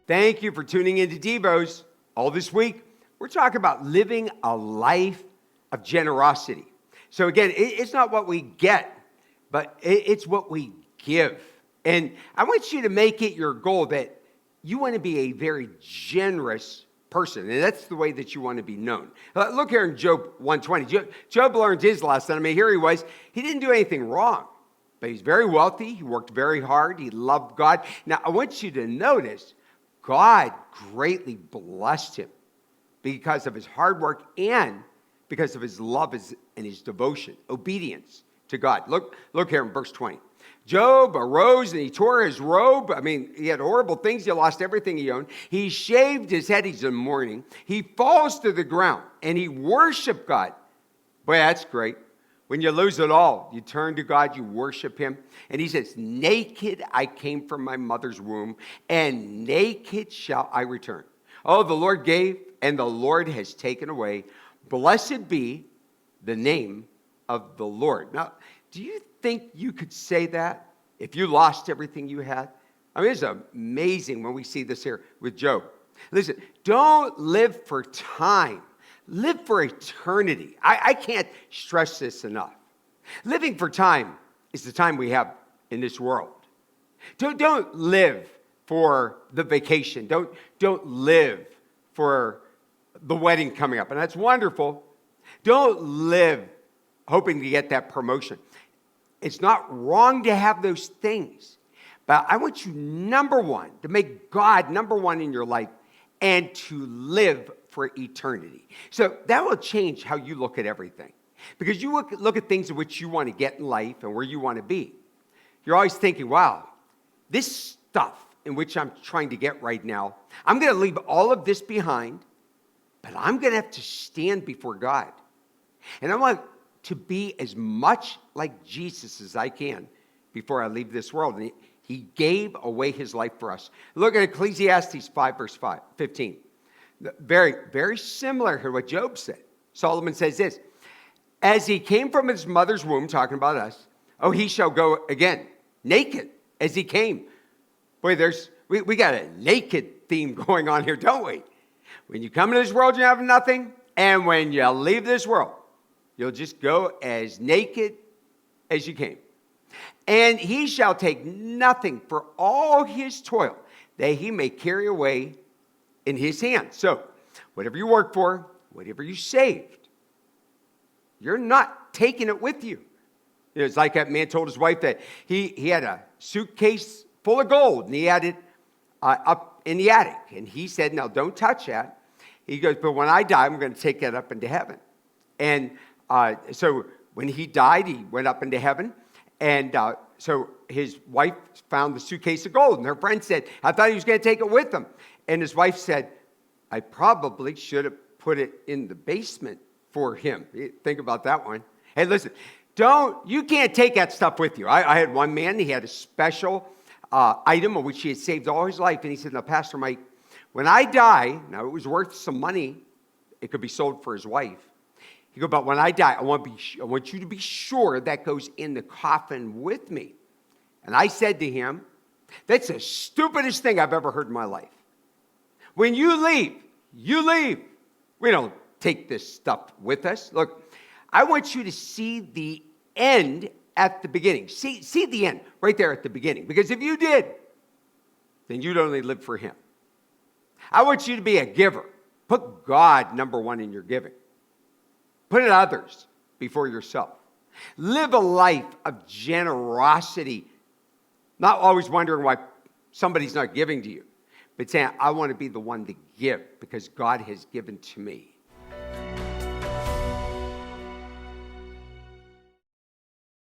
Thank you for tuning into Devos. All this week, we're talking about living a life of generosity. So again, it's not what we get, but it's what we give. And I want you to make it your goal that you want to be a very generous person, and that's the way that you want to be known. Look here in Job 120. Job learned his lesson. I mean, here he was. He didn't do anything wrong, but he's very wealthy. He worked very hard. He loved God. Now, I want you to notice God greatly blessed him because of his hard work and because of his love and his devotion, obedience to God. Look here in verse 20. Job arose and he tore his robe. I mean, he had horrible things. He lost everything he owned. He shaved his head. He's in mourning. He falls to the ground and he worshiped God. Boy, that's great. When you lose it all, you turn to God, you worship him. And he says, naked I came from my mother's womb, and naked shall I return. Oh, the Lord gave, and the Lord has taken away. Blessed be the name of the Lord. Now, do you think you could say that if you lost everything you had? I mean, it's amazing when we see this here with Job. Listen, don't live for time. Live for eternity. I can't stress this enough. Living for time is the time we have in this world. Don't live for the vacation. Don't live for the wedding coming up. And that's wonderful. Don't live hoping to get that promotion. It's not wrong to have those things. But I want you, number one, to make God number one in your life and to live for eternity. So that will change how you look at everything. Because you look at things in which you want to get in life and where you want to be. You're always thinking, wow, this stuff in which I'm trying to get right now, I'm going to leave all of this behind, but I'm going to have to stand before God. And I want to be as much like Jesus as I can before I leave this world. And he gave away his life for us. Look at Ecclesiastes 5, verse 15. Very, very similar to what Job said. Solomon says this, as he came from his mother's womb, talking about us, oh, he shall go again, naked as he came. Boy, we got a naked theme going on here, don't we? When you come into this world, you have nothing. And when you leave this world, you'll just go as naked as you came. And he shall take nothing for all his toil that he may carry away in his hand. So, whatever you work for, whatever you saved, you're not taking it with you. It's like that man told his wife that he had a suitcase full of gold, and he had it up in the attic. And he said, no, don't touch that. He goes, but when I die, I'm going to take that up into heaven. And so when he died, he went up into heaven. And so his wife found the suitcase of gold. And her friend said, I thought he was going to take it with him. And his wife said, I probably should have put it in the basement for him. Think about that one. Hey, listen, you can't take that stuff with you. I had one man, he had a special item of which he had saved all his life. And he said, now, Pastor Mike, when I die, now it was worth some money. It could be sold for his wife. He goes, but when I die, I want you to be sure that goes in the coffin with me. And I said to him, that's the stupidest thing I've ever heard in my life. When you leave, you leave. We don't take this stuff with us. Look, I want you to see the end at the beginning. See the end right there at the beginning. Because if you did, then you'd only live for him. I want you to be a giver. Put God number one in your giving. Put others before yourself. Live a life of generosity. Not always wondering why somebody's not giving to you. But saying, I want to be the one to give because God has given to me.